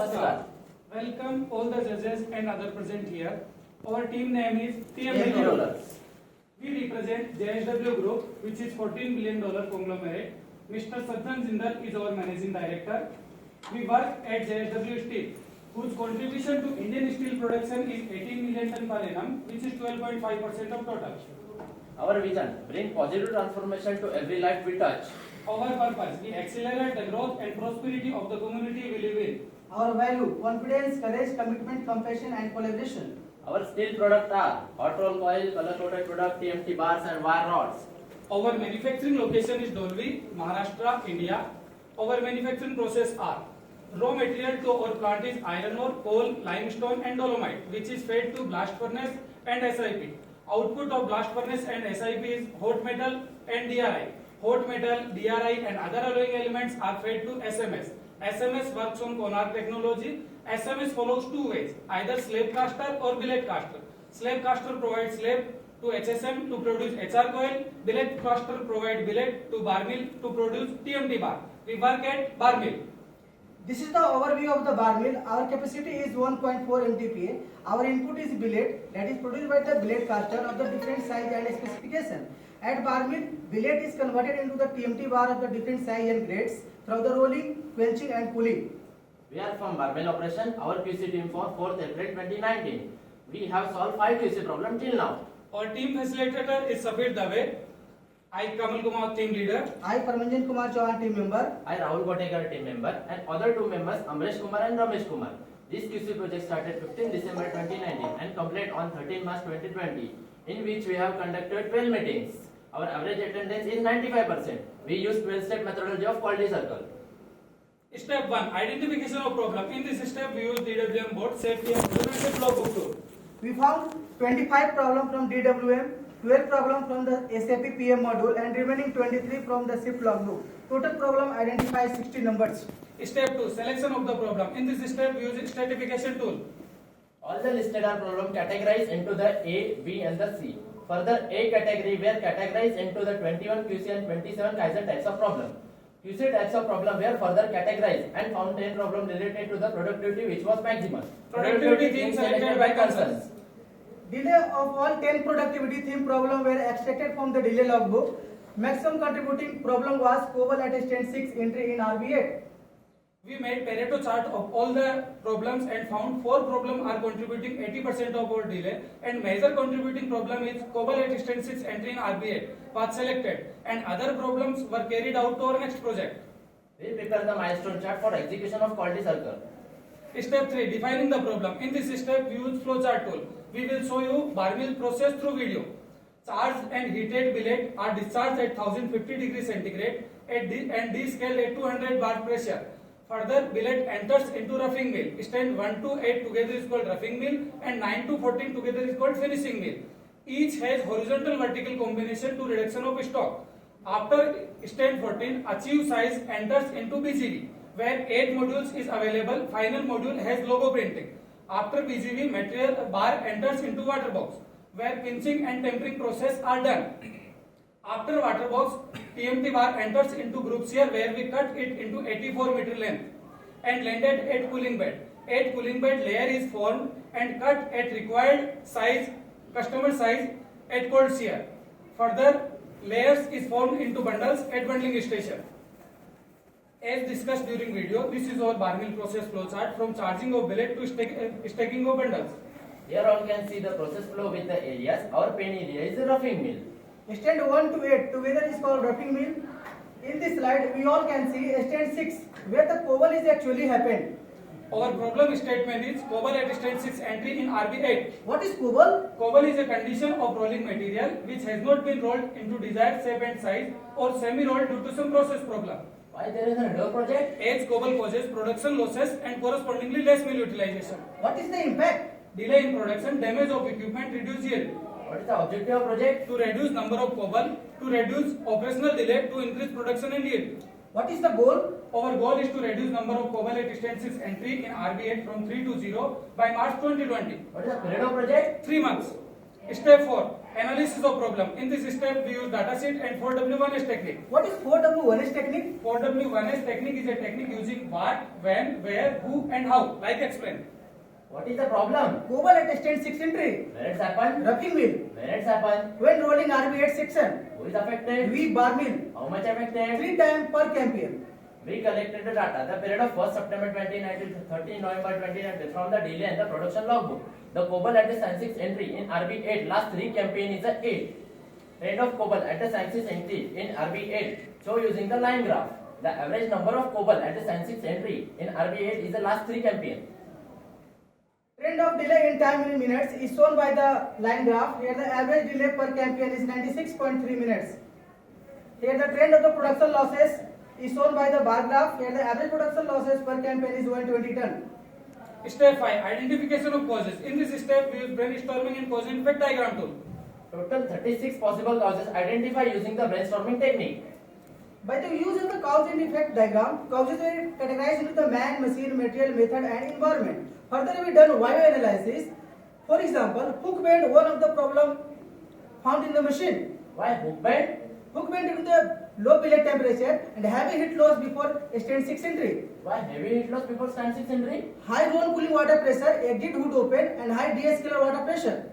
Namaskar. Welcome all the judges and other present here. Our team name is TMT TMT. Rollers. We represent JSW Group, which is $14 billion conglomerate. Mr. Sajjan Jindal is our managing director. We work at JSW Steel, whose contribution to Indian steel production is 18 million ton per annum, which is 12.5% of total. Our vision: bring positive transformation to every life we touch. Our purpose: we accelerate the growth and prosperity of the community we live in. Our value: confidence, courage, commitment, compassion, and collaboration. Our steel products are hot roll coil, color coated product, TMT bars and wire rods. Our manufacturing location is Dolvi, Maharashtra, India. Our manufacturing process are: raw material to our plant is iron ore, coal, limestone and dolomite, which is fed to blast furnace and SIP. Output of blast furnace and SIP is hot metal and DRI. Hot metal, DRI and other alloying elements are fed to SMS. SMS works on Konark technology. SMS follows two ways, either slab caster or billet caster. Slab caster provides slab to HSM to produce HR coil. Billet caster provides billet to bar mill to produce TMT bar. We work at bar mill. This is the overview of the bar mill. Our capacity is 1.4 MTPA. Our input is billet, that is produced by the billet caster of the different size and specification. At bar mill, billet is converted into the TMT bar of the different size and grades through the rolling, quenching and cooling. We are from bar mill operation. Our QC team for 4th April 2019. We have solved 5 QC problems till now. Our team facilitator is Sabir Dave. I Kamal Kumar, team leader. I Parmanjan Kumar Chauhan, team member. I Rahul Gotekar, team member, and other 2 members Amresh Kumar and Ramesh Kumar. This QC project started 15 December 2019 and completed on 13 March 2020, in which we have conducted 12 meetings. Our average attendance is 95%. We use 12-step methodology of quality circle. Step 1. Identification of problem. In this step, we use DWM board, safety and preventive logbook tool. We found 25 problems from DWM, 12 problems from the SAP PM module and remaining 23 from the SIP logbook. Total problem identifies 60 numbers. Step 2. Selection of the problem. In this step, we use stratification tool. All the listed are problem categorized into the A, B and the C. Further, A category were categorized into the 21 QC and 27 Kaizen types of problem. QC types of problem were further categorized and found 10 problems related to the productivity which was maximum. Productivity theme selected by concerns. Delay of all 10 productivity theme problem were extracted from the delay logbook. Maximum contributing problem was Cobalt Attestant 6 entry in RB8. We made Pareto chart of all the problems and found 4 problems are contributing 80% of our delay and major contributing problem is Cobalt Attestant 6 entry in RB8 was selected and other problems were carried out to our next project. We prepare the milestone chart for execution of quality circle. Step 3. Defining the problem. In this step, we use flowchart tool. We will show you bar mill process through video. Charged and heated billet are discharged at 1050 degrees centigrade and descaled at 200 bar pressure. Further, billet enters into roughing mill. Stand 1 to 8 together is called roughing mill and 9 to 14 together is called finishing mill. Each has horizontal vertical combination to reduction of stock. After stand 14, achieve size enters into BGV, where 8 modules is available. Final module has logo printing. After BGV, material bar enters into water box, where pinching and tempering process are done. After water box, TMT bar enters into group shear, where we cut it into 84 meter length and landed at cooling bed. 8 cooling bed layer is formed and cut at required size, customer size at cold shear. Further, layers is formed into bundles at bundling station. As discussed during video, this is our bar mill process flow chart from charging of billet to stacking of bundles. Here all can see the process flow with the areas. Our pen area is the roughing mill. Stand 1 to 8 together is called roughing mill. In this slide, we all can see stand 6 where the cobalt is actually happened. Our problem statement is Cobalt Attestant 6 entry in RB8. What is cobalt? Cobalt is a condition of rolling material which has not been rolled into desired shape and size or semi-rolled due to some process problem. Why there is a radar project? As cobalt causes production losses and correspondingly less mill utilization. What is the impact? Delay in production, damage of equipment, reduce yield. What is the objective of project? To reduce number of cobalt, to reduce operational delay, to increase production and yield. What is the goal? Our goal is to reduce number of Cobalt Attestant 6 entry in RB8 from 3 to 0 by March 2020. What is the period of project? 3 months. Step 4. Analysis of problem. In this step, we use datasheet and 4W1S technique. What is 4W1S technique? 4W1S technique is a technique using what, when, where, who, and how. Like explain. What is the problem? Cobble at stand 6 entry. When it's happened? Roughing mill. When it's happened? When rolling RB at section. Who is affected? We bar mill. How much affected? 3 times per campion. We collected the data the period of 1st September 2019 to 13 November 2019 from the delay and the production logbook. The cobble at the Sansix entry in RB8 last 3 campaign is a 8. Rate of cobble at the Sansix entry in RB8 show using the line graph. The average number of cobble at the Sansix entry in RB8 is the last 3 campaign. Trend of delay in time in minutes is shown by the line graph. Here the average delay per campion is 96.3 minutes. Here the trend of the production losses is shown by the bar graph. Here the average production losses per campaign is 120 ton. Step 5. Identification of causes. In this step, we use brainstorming and cause and effect diagram tool. Total 36 possible causes identify using the brainstorming technique. By the use of the cause and effect diagram, causes are categorized into the man, machine, material, method and environment. Further we done analysis. For example, hook bend, one of the problem found in the machine. Why hook bend? Hook bend due to the low billet temperature and heavy heat loss before stand 6 entry. Why heavy heat loss before stand 6 entry? High roll cooling water pressure, exit hood open and high descaler water pressure.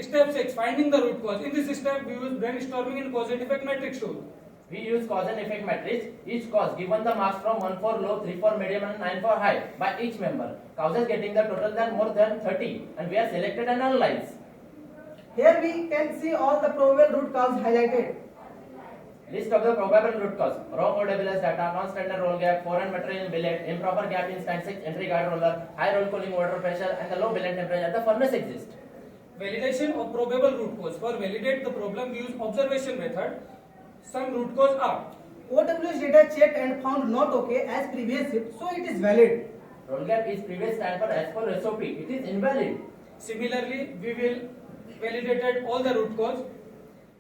Step 6. Finding the root cause. In this step, we use brainstorming and cause and effect matrix tool. We use cause and effect matrix. Each cause given the marks from 1 for low, 3 for medium and 9 for high by each member. Causes getting the total than more than 30 and we are selected and analyzed. Here we can see all the probable root cause highlighted. List of the probable root cause. Wrong OWS data, non-standard roll gap, foreign material in billet, improper gap in stand 6 entry guide roller, high roll cooling water pressure and the low billet temperature at the furnace exist. Validation of probable root cause. For validate the problem, we use observation method. Some root cause are OWS data checked and found not okay as previous shift, so it is valid. Roll gap is previous stand for as per SOP. It is invalid. Similarly, we will validate all the root cause.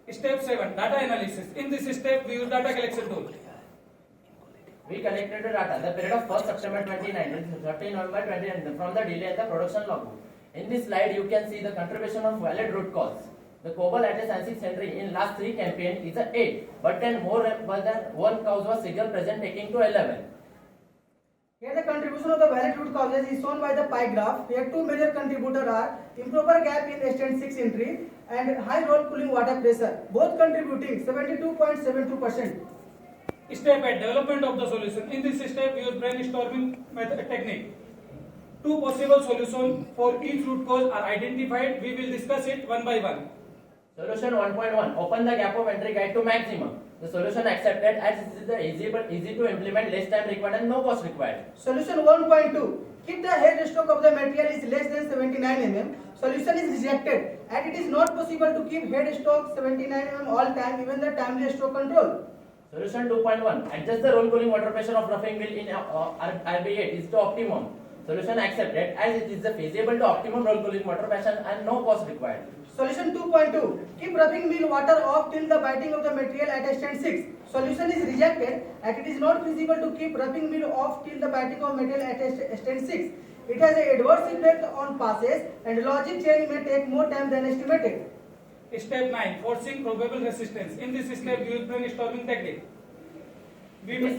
Step 7. Data analysis. In this step, we use data collection tool. We collected the data the period of 1st September 2019 to 13 November 2019 from the delay and the production logbook. In this slide, you can see the contribution of valid root cause. The cobble at a Sansix entry in last 3 campaign is a 8, but then more than one cause was signal present taking to 11. Here the contribution of the valid root causes is shown by the pie graph. Here two major contributors are improper gap in stand 6 entry and high roll cooling water pressure, both contributing 72.72%. Step 8. Development of the solution. In this step, we use brainstorming method technique. 2 possible solutions for each root cause are identified. We will discuss it one by one. Solution 1.1. Open the gap of entry guide to maximum. The solution accepted as it is the easy to implement, less time required and no cost required. Solution 1.2. If the head stroke of the material is less than 79 mm, solution is rejected and it is not possible to keep head stroke 79 mm all time, even the timely stroke control. Solution 2.1. Adjust the roll cooling water pressure of roughing mill in RB8 is to optimum. Solution accepted as it is the feasible to optimum roll cooling water pressure and no cost required. Solution 2.2. Keep rubbing mill water off till the biting of the material at stand 6. Solution is rejected as it is not feasible to keep rubbing mill off till the biting of material at stand 6. It has an adverse effect on passes and logic chain may take more time than estimated. Step 9. Forcing probable resistance. In this step, we use brainstorming technique. We will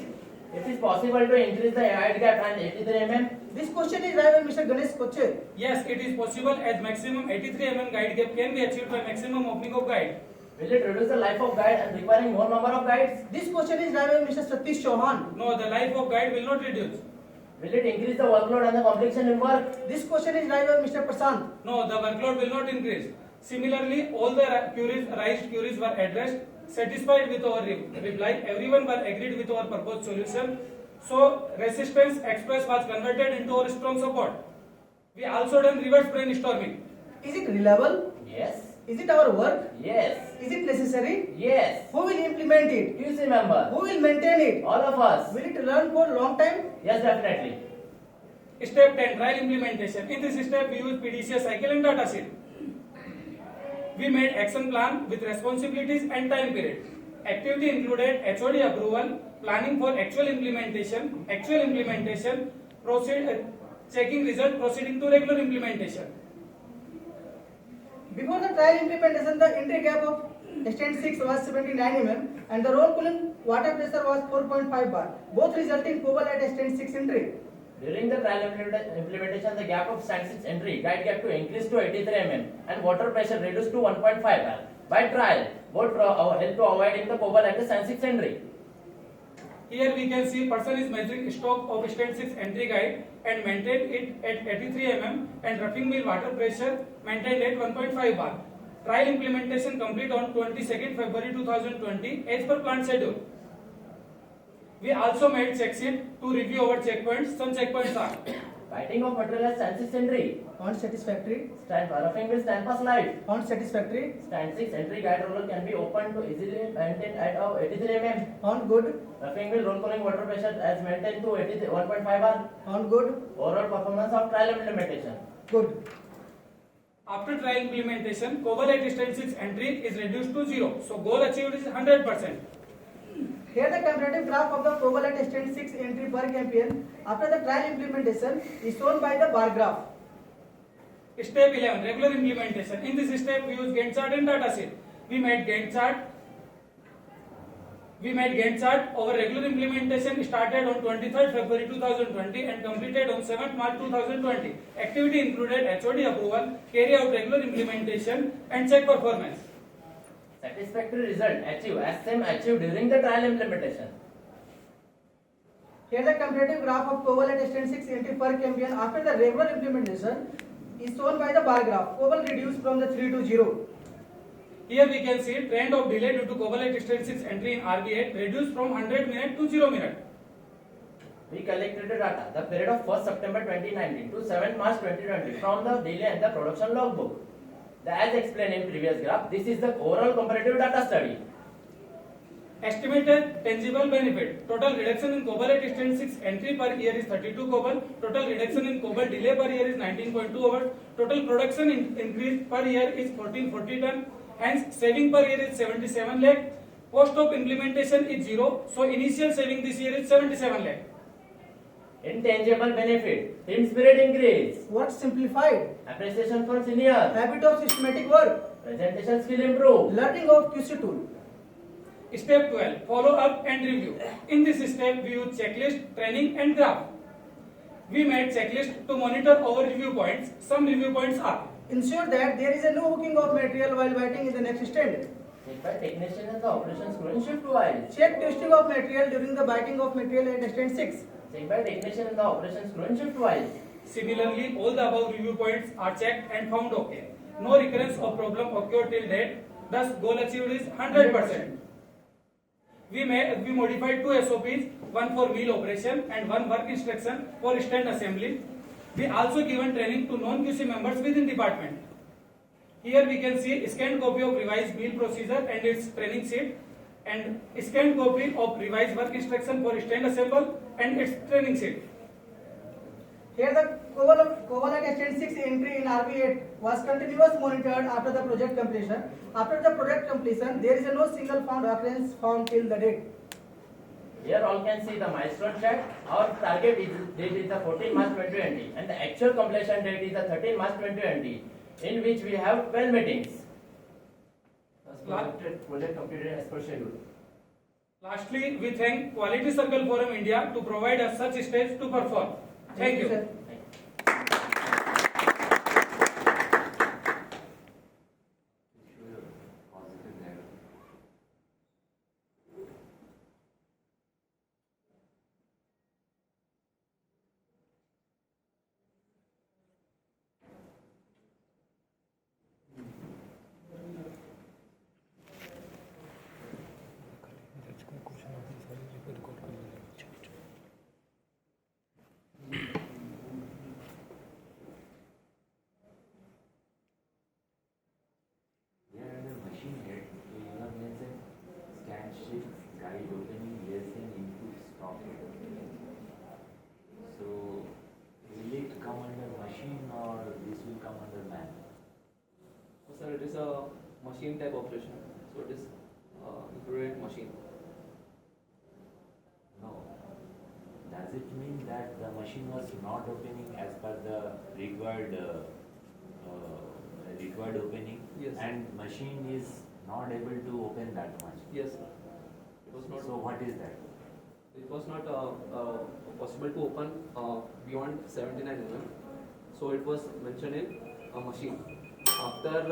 It is possible to increase the height gap and 83 mm. This question is right by Mr. Ganesh Koche. Yes, it is possible as maximum 83 mm guide gap can be achieved by maximum opening of guide. Will it reduce the life of guide and requiring more number of guides? This question is right by Mr. Satish Chauhan. No, the life of guide will not reduce. Will it increase the workload and the complication in work? This question is right by Mr. Prasant. No, the workload will not increase. Similarly, all the raised queries were addressed. Satisfied with our reply, everyone were agreed with our proposed solution. So resistance express was converted into our strong support. We also done reverse brainstorming. Is it reliable? Yes. Is it our work? Yes. Is it necessary? Yes. Who will implement it? QC member. Who will maintain it? All of us. Will it run for a long time? Yes, definitely. Step 10. Trial implementation. In this step, we use PDCA cycle and datasheet. We made action plan with responsibilities and time period. Activity included HOD approval, planning for actual implementation, checking result, proceeding to regular implementation. Before the trial implementation, the entry gap of stand 6 was 79 mm and the roll cooling water pressure was 4.5 bar, both resulting Cobalt at stand 6 entry. During the trial implementation, the gap of stand 6 entry guide gap to increase to 83 mm and water pressure reduced to 1.5 bar. By trial, both help to avoiding the Cobalt at the stand 6 entry. Here we can see person is measuring stock of stand 6 entry guide and maintained it at 83 mm and roughing mill water pressure maintained at 1.5 bar. Trial implementation complete on 22nd February 2020 as per planned schedule. We also made check sheet to review our checkpoints. Some checkpoints are Biting of material at stand 6 entry. Found satisfactory. Roughing mill stand pass light. Found satisfactory. Stand 6 entry guide roller can be opened to easily maintain at 83 mm. Found good. Roughing mill roll cooling water pressure as maintained to 1.5 bar. Found good. Overall performance of trial implementation. Good. after trial implementation. Cobalt at stand 6 entry is reduced to 0. So goal achieved is 100%. Here the comparative graph of the Cobalt at stand 6 entry per KPN after the trial implementation is shown by the bar graph. Step 11, regular implementation. In this step, we use Gantt chart and data sheet. We made Gantt chart. Our regular implementation started on 23rd February 2020 and completed on 7th March 2020. Activity included HOD approval, carry out regular implementation, and check performance. Satisfactory result achieved during the trial implementation. Here the comparative graph of Cobalt at stand 6 entry per KPN after the regular implementation is shown by the bar graph. Cobalt reduced from the 3 to 0. Here we can see trend of delay due to Cobalt at stand 6 entry in RB8 reduced from 100 minutes to 0 minute. We collected the data, the period of 1st September 2019 to 7th March 2020 from the delay and the production logbook. As explained in previous graph, this is the overall comparative data study. Estimated tangible benefit. Total reduction in Cobalt at stand 6 entry per year is 32 Cobalt. Total reduction in Cobalt delay per year is 19.2 hours. Total production increase per year is 1440 ton. Hence saving per year is 77 lakh. Cost of implementation is 0. So initial saving this year is 77 lakh. Intangible benefit, team spirit increase, Work simplified. appreciation from senior, Habit of systematic work. presentation skill improve. Learning of QC tool. Step 12. Follow up and review. In this step, we use checklist, training and graph. We made checklist to monitor our review points. Some review points are: Ensure that there is a no hooking of material while writing in the next stand. Check by technician and the operations crew in shift wise. Check testing of material during the biting of material at stand 6. Check by technician and the operations crew in shift wise. Similarly, all the above review points are checked and found okay. No recurrence of problem occurred till date. Thus, goal achieved is 100%. We modified two SOPs, one for wheel operation and one work instruction for stand assembly. We also given training to non-QC members within department. Here we can see scanned copy of revised wheel procedure and its training sheet, and scanned copy of revised work instruction for stand assemble and its training sheet. Here the Cobalt at stand 6 entry in RB8 was continuous monitored after the project completion. After the project completion, there is no single found occurrence found till the date. Here all can see the milestone chart. Our target date is the 14 March 2020 and the actual completion date is the 13 March 2020, in which we have 12 meetings. Project completed as per schedule. Lastly, we thank Quality Circle Forum India to provide us such stage to perform. Thank you. sir. Machine head, so you have mentioned scan sheet, guide opening, yes and input stop head. So will it come under machine or this will come under man? So sir, it is a machine type operation. So it is included machine. No. Does it mean that the machine was not opening as per the required required opening. Yes. And machine is not able to open that much. Yes, sir. It was not. So what is that? It was not possible to open beyond 79 mm. So it was mentioned in a machine. After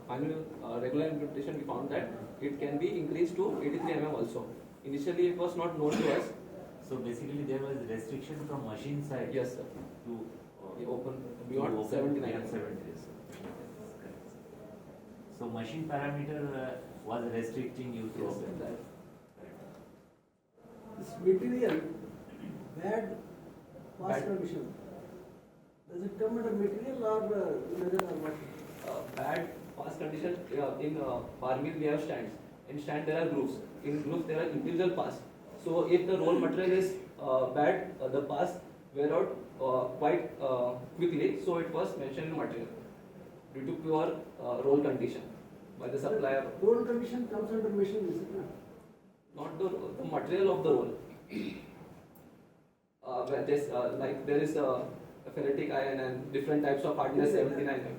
final regular implementation, we found that it can be increased to 83 mm also. Initially, it was not known to us. So basically there was restriction from machine side. Yes, sir. To We open to beyond open 79 beyond mm. 70. Yes. So machine parameter was restricting you to Yes, open sir. This material, bad pass Bad. condition, does it come under material or another or what? Bad pass condition in bar mill we have stands. In stand there are grooves. In grooves there are individual pass. So if the roll material is bad, the pass wear out quite quickly. So it was mentioned in material due to poor roll condition by the supplier. Roll condition comes under machine, is it not? Not the material of the roll. Where this like there is a ferritic iron and different types of hardness 79 mm.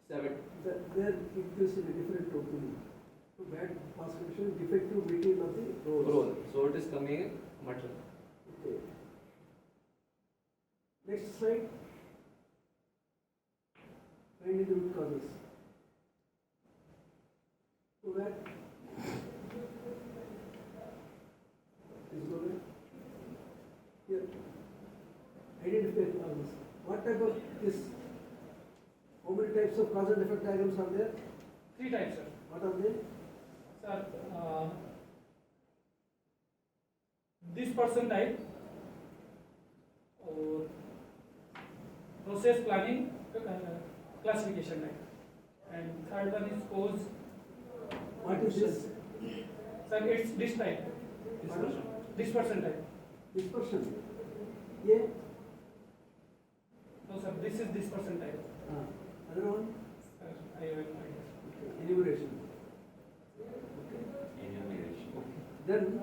7. There it gives a different opinion. So bad pass condition, defective material of the rolls. Roll. So it is coming in material. Okay. Next slide. Finding the root causes. So that is going here. Identify causes. What type of this? How many types of cause and effect diagrams are there? 3 types, sir. What are they? Sir, this person type or process planning classification type, and third one is cause. What is this? Sir, it's this type. Pardon? Dispersion type. Dispersion. Yeah. No, sir, this is dispersion type. Another one? Sir, I have no idea. Okay. Enumeration. enumeration. Then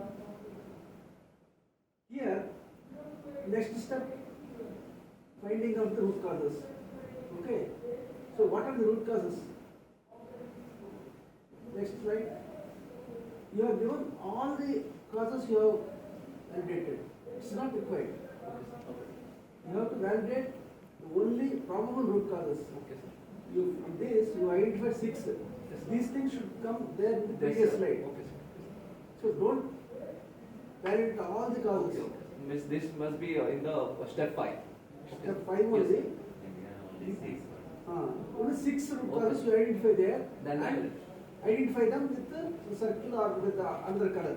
here, next step, finding out the root causes. Okay. So what are the root causes? Next slide. You have given all the causes you have validated. It's not required. You have to validate the only probable root causes. Okay, sir. You, in this, you identify 6. These things should come there in the Yes, previous sir. slide. Okay, sir. So don't validate all the causes. Okay, okay. Means this must be in the step 5. Step 5 only. Yes. And we have only 6. Only 6 root Okay. causes you identify there. Then I and will. identify them with the circle or with the another color.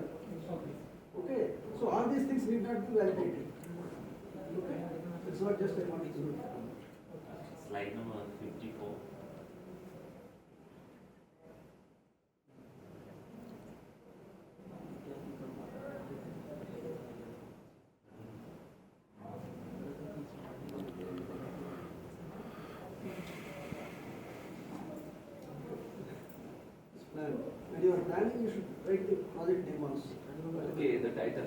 Okay. Okay. So all these things need not be validated. Okay. It's not just I wanted to do. Slide number 54. This plan. When you are planning, you should write the project name also. Okay, the title.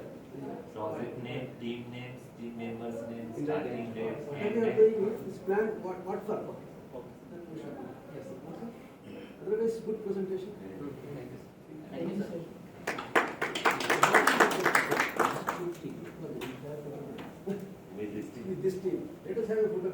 Project name, team names, team members' names, In that starting name. dates, What end you are date. doing is this plan, what for? That we should do. Yes, sir. Okay. Otherwise, good presentation. Thank you, sir. Thank you, sir. With this team. With this team. Let us have a photograph.